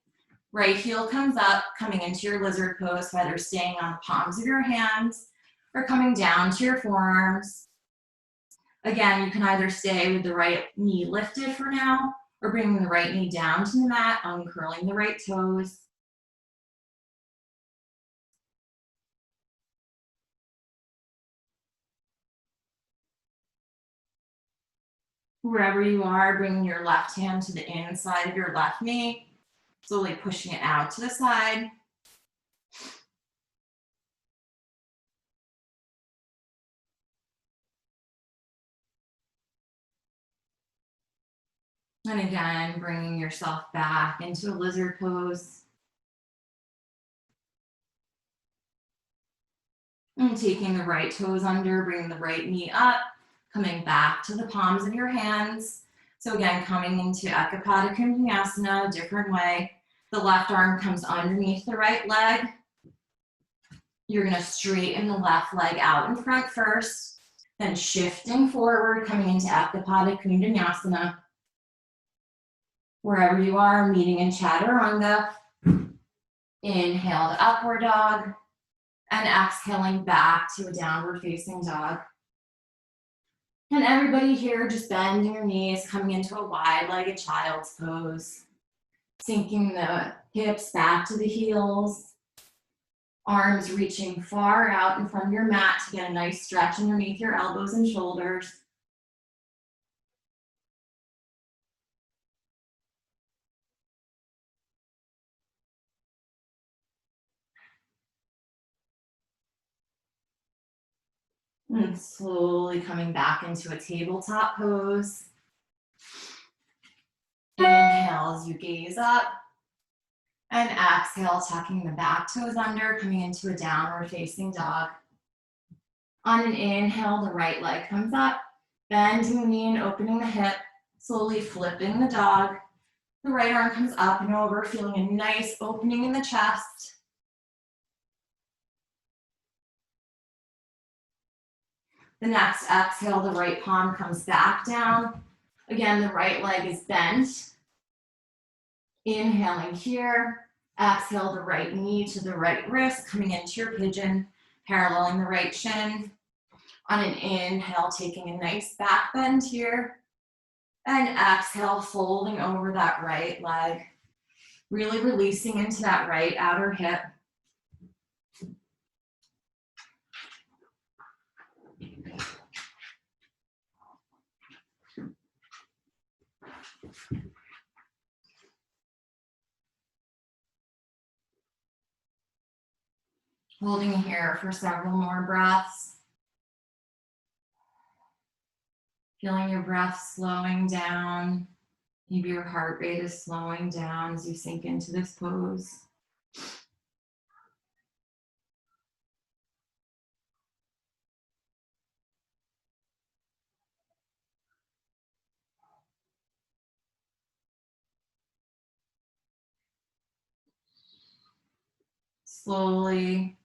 Right heel comes up, coming into your lizard pose, either staying on the palms of your hands or coming down to your forearms. Again, you can either stay with the right knee lifted for now or bringing the right knee down to the mat, uncurling the right toes. Wherever you are, bringing your left hand to the inside of your left knee, slowly pushing it out to the side. And again, bringing yourself back into a lizard pose. And taking the right toes under, bringing the right knee up, coming back to the palms of your hands. So again, coming into Eka Pada Kondyasana, a different way. The left arm comes underneath the right leg. You're gonna straighten the left leg out in front first, then shifting forward, coming into Eka Pada Kondyasana. Wherever you are, meeting in Chaturanga. Inhale to upward dog. And exhaling back to a downward facing dog. And everybody here just bending your knees, coming into a wide-legged child's pose. Sinking the hips back to the heels. Arms reaching far out in front of your mat to get a nice stretch underneath your elbows and shoulders. And slowly coming back into a tabletop pose. Inhale as you gaze up. And exhale, tucking the back toes under, coming into a downward facing dog. On an inhale, the right leg comes up, bending the knee and opening the hip, slowly flipping the dog. The right arm comes up and over, feeling a nice opening in the chest. The next exhale, the right palm comes back down. Again, the right leg is bent. Inhaling here. Exhale the right knee to the right wrist, coming into your pigeon, paralleling the right shin. On an inhale, taking a nice back bend here. And exhale, folding over that right leg. Really releasing into that right outer hip. Holding here for several more breaths. Feeling your breath slowing down. Maybe your heart rate is slowing down as you sink into this pose. Slowly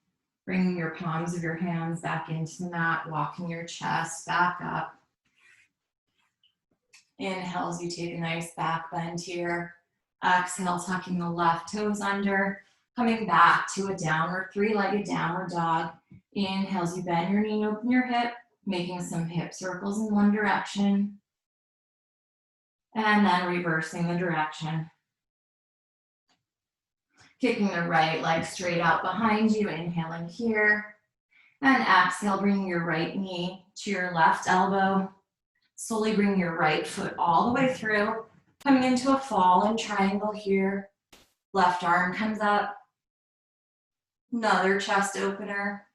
bringing your palms of your hands back into the mat, walking your chest back up. Inhale as you take a nice back bend here. Exhale, tucking the left toes under, coming back to a downward, three-legged downward dog. Inhale as you bend your knee and open your hip, making some hip circles in one direction. And then reversing the direction. Kicking the right leg straight out behind you, inhaling here. And exhale, bringing your right knee to your left elbow. Slowly bring your right foot all the way through, coming into a fallen triangle here. Left arm comes up. Another chest opener.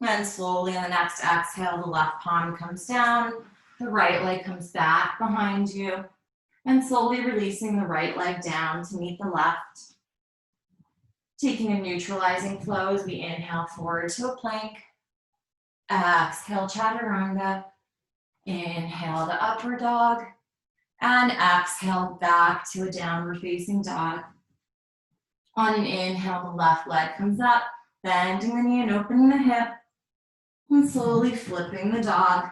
And slowly on the next exhale, the left palm comes down. The right leg comes back behind you. And slowly releasing the right leg down to meet the left. Taking a neutralizing flow as we inhale forward to a plank. Exhale, chaturanga. Inhale to upward dog. And exhale back to a downward facing dog. On an inhale, the left leg comes up, bending the knee and opening the hip. And slowly flipping the dog.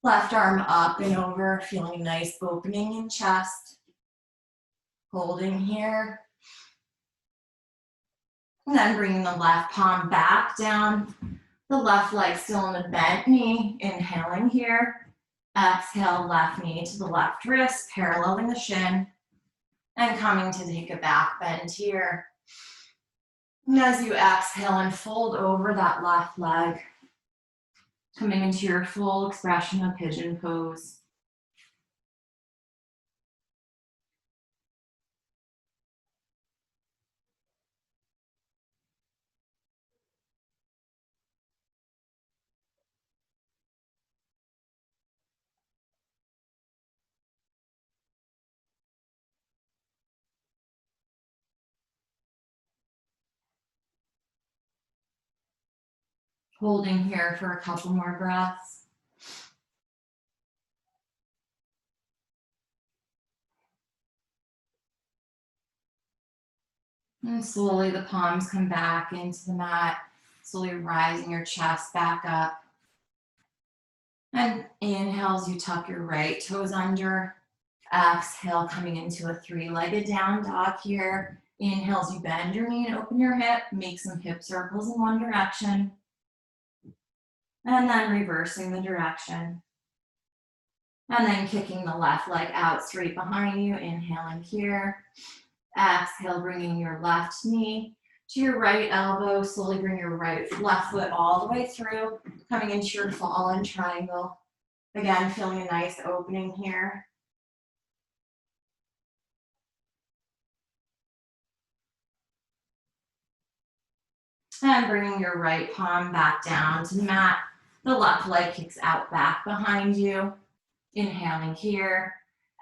Left arm up and over, feeling a nice opening in chest. Holding here. And then bringing the left palm back down. The left leg still in the bent knee. Inhaling here. Exhale, left knee to the left wrist, paralleling the shin. And coming to take a back bend here. And as you exhale and fold over that left leg, coming into your full expression of pigeon pose. Holding here for a couple more breaths. And slowly the palms come back into the mat, slowly rising your chest back up. And inhales, you tuck your right toes under. Exhale, coming into a three-legged down dog here. Inhales, you bend your knee and open your hip, make some hip circles in one direction. And then reversing the direction. And then kicking the left leg out straight behind you, inhaling here. Exhale, bringing your left knee to your right elbow. Slowly bring your left foot all the way through, coming into your fallen triangle. Again, feeling a nice opening here. And bringing your right palm back down to the mat. The left leg kicks out back behind you. Inhaling here.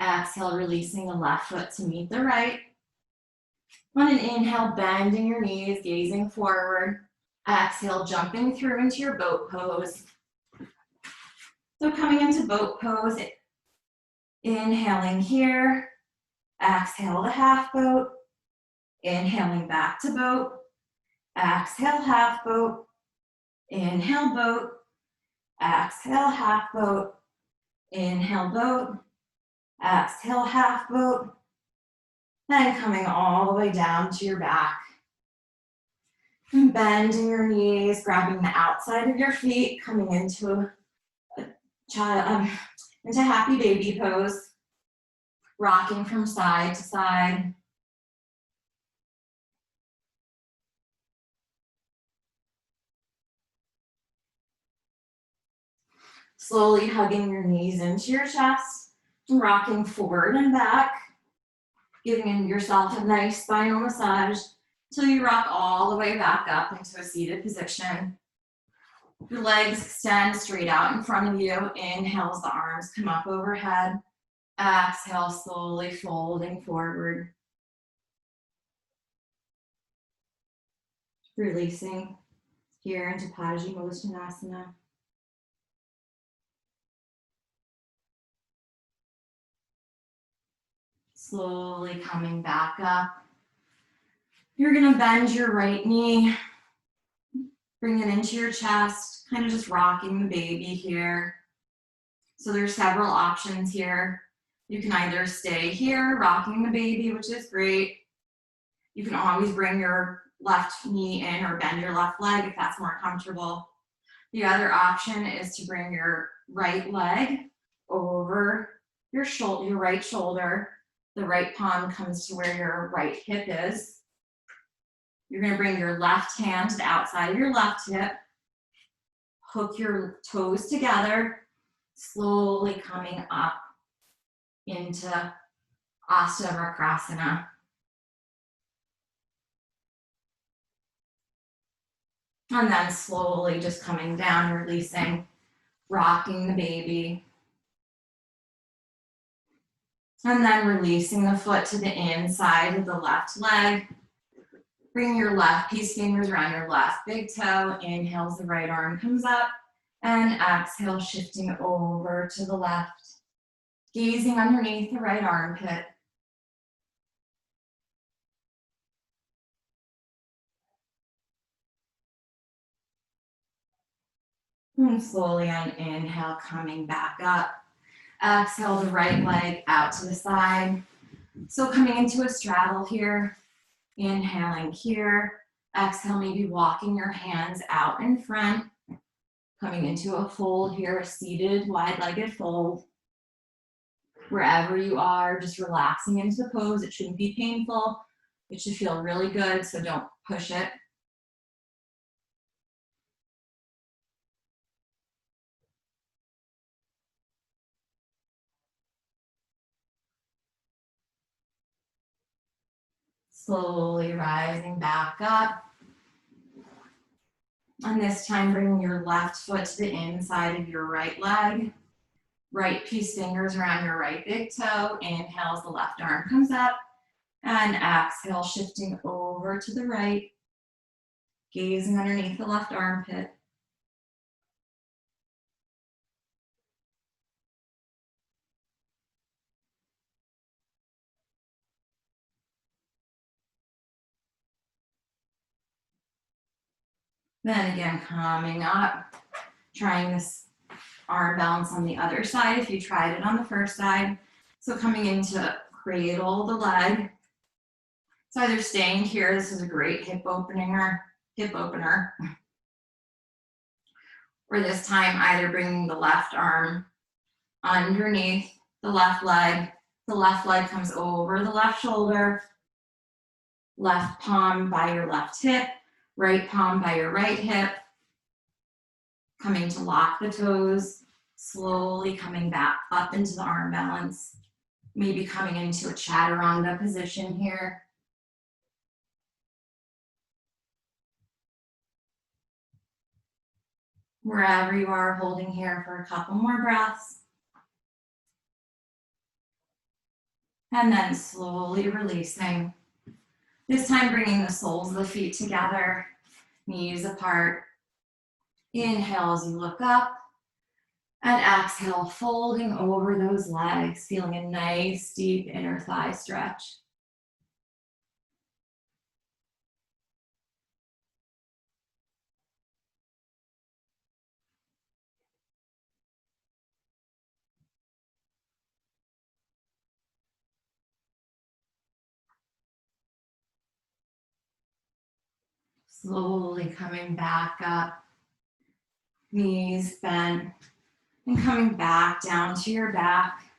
Exhale, releasing the left foot to meet the right. On an inhale, bending your knees, gazing forward. Exhale, jumping through into your boat pose. So coming into boat pose, inhaling here. Exhale to half boat. Inhaling back to boat. Exhale, half boat. Inhale, boat. Exhale, half boat. Inhale, boat. Exhale, half boat. And coming all the way down to your back. And bending your knees, grabbing the outside of your feet, coming into happy baby pose. Rocking from side to side. Slowly hugging your knees into your chest, rocking forward and back, giving yourself a nice spinal massage till you rock all the way back up into a seated position. Your legs extend straight out in front of you. Inhale as the arms come up overhead. Exhale, slowly folding forward. Releasing here into Paschimottanasana. Slowly coming back up. You're gonna bend your right knee, bring it into your chest, kind of just rocking the baby here. So there's several options here. You can either stay here, rocking the baby, which is great. You can always bring your left knee in or bend your left leg if that's more comfortable. The other option is to bring your right leg over your right shoulder. The right palm comes to where your right hip is. You're gonna bring your left hand to the outside of your left hip. Hook your toes together, slowly coming up into Ashtavrikrasana. And then slowly just coming down, releasing, rocking the baby. And then releasing the foot to the inside of the left leg. Bring your left peace fingers around your left big toe. Inhale as the right arm comes up. And exhale, shifting over to the left. Gazing underneath the right armpit. And slowly on inhale, coming back up. Exhale the right leg out to the side. So coming into a straddle here. Inhaling here. Exhale, maybe walking your hands out in front. Coming into a fold here, a seated wide-legged fold. Wherever you are, just relaxing into the pose. It shouldn't be painful. It should feel really good, so don't push it. Slowly rising back up. And this time, bringing your left foot to the inside of your right leg. Right peace fingers around your right big toe. Inhale as the left arm comes up. And exhale, shifting over to the right. Gazing underneath the left armpit. Then again, coming up, trying this arm balance on the other side if you tried it on the first side. So coming into cradle the leg. So either staying here, this is a great hip opener, or this time either bringing the left arm underneath the left leg. The left leg comes over the left shoulder, left palm by your left hip, right palm by your right hip. Coming to lock the toes, slowly coming back up into the arm balance. Maybe coming into a chaturanga position here. Wherever you are, holding here for a couple more breaths. And then slowly releasing. This time bringing the soles of the feet together, knees apart. Inhale as you look up. And exhale, folding over those legs, feeling a nice deep inner thigh stretch. Slowly coming back up, knees bent, and coming back down to your back.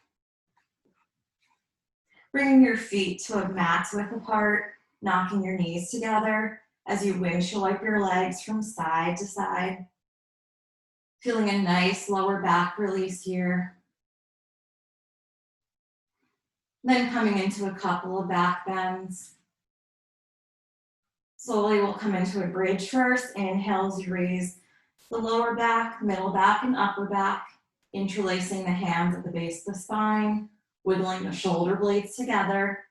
Bringing your feet to a mat's width apart, knocking your knees together as you windshield wipe your legs from side to side. Feeling a nice lower back release here. Then coming into a couple of back bends. Slowly we'll come into a bridge first. Inhale as you raise the lower back, middle back, and upper back, interlacing the hands at the base of the spine, wiggling the shoulder blades together.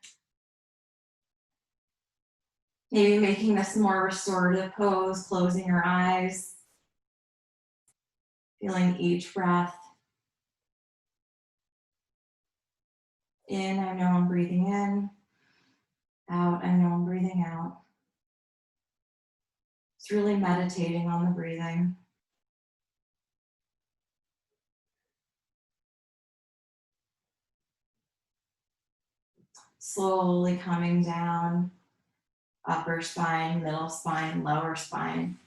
Maybe making this more restorative pose, closing your eyes, feeling each breath. In, I know I'm breathing in. Out, I know I'm breathing out. It's really meditating on the breathing. Slowly coming down, upper spine, middle spine, lower spine.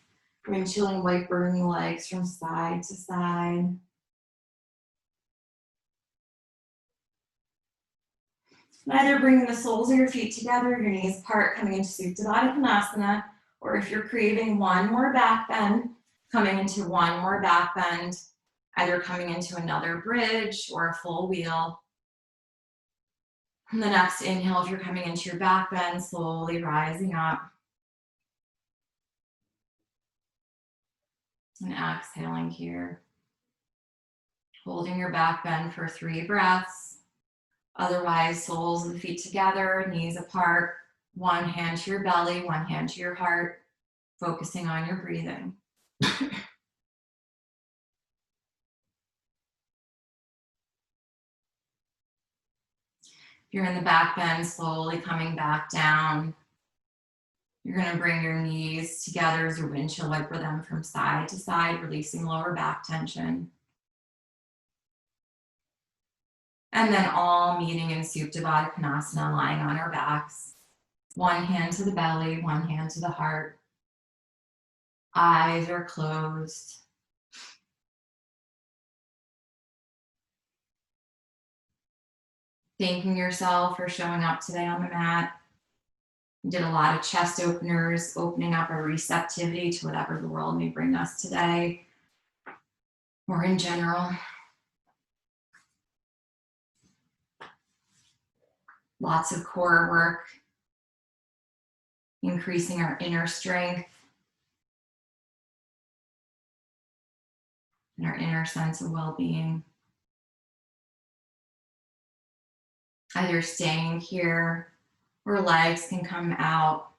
Windshield wipering the legs from side to side. Either bringing the soles of your feet together, your knees apart, coming into Supta Baddha Konasana, or if you're craving one more back bend, coming into one more back bend, either coming into another bridge or a full wheel. And the next inhale, if you're coming into your back bend, slowly rising up. And exhaling here. Holding your back bend for 3 breaths. Otherwise, soles of the feet together, knees apart, one hand to your belly, one hand to your heart, focusing on your breathing. If you're in the back bend, slowly coming back down. You're going to bring your knees together as your windshield wiper them from side to side, releasing lower back tension. And then all meeting in Supta Baddha Konasana, lying on our backs. One hand to the belly, one hand to the heart. Eyes are closed. Thanking yourself for showing up today on the mat. You did a lot of chest openers, opening up our receptivity to whatever the world may bring us today, or in general. Lots of core work, increasing our inner strength and our inner sense of well-being. Either staying here, or legs can come out,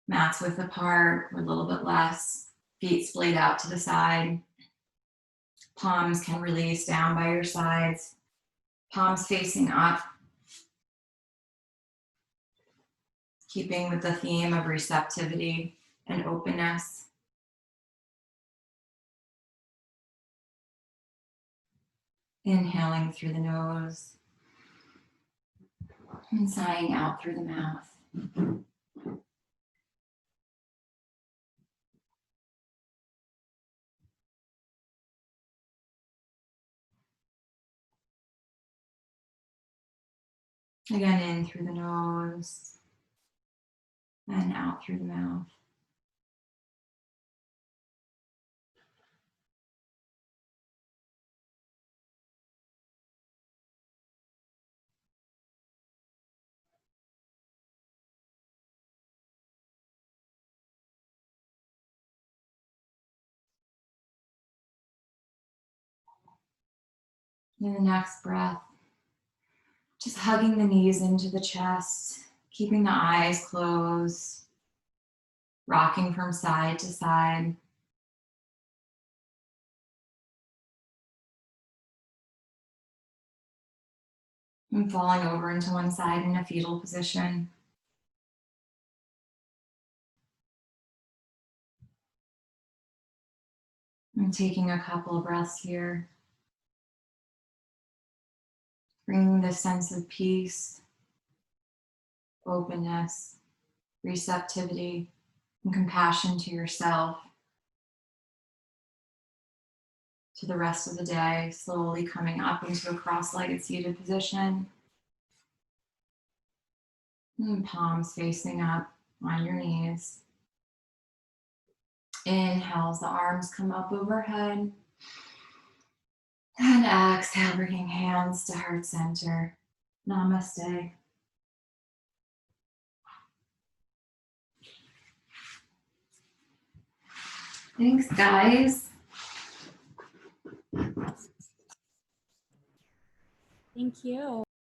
mats width apart or a little bit less, feet splayed out to the side. Palms can release down by your sides, palms facing up. Keeping with the theme of receptivity and openness. Inhaling through the nose and sighing out through the mouth. Again, in through the nose and out through the mouth. In the next breath, just hugging the knees into the chest, keeping the eyes closed, rocking from side to side. And falling over into one side in a fetal position. And taking a couple of breaths here. Bringing this sense of peace, openness, receptivity, and compassion to yourself, to the rest of the day, slowly coming up into a cross-legged seated position. And palms facing up on your knees. Inhale as the arms come up overhead. And exhale, bringing hands to heart center. Namaste. Thanks, guys. Thank you.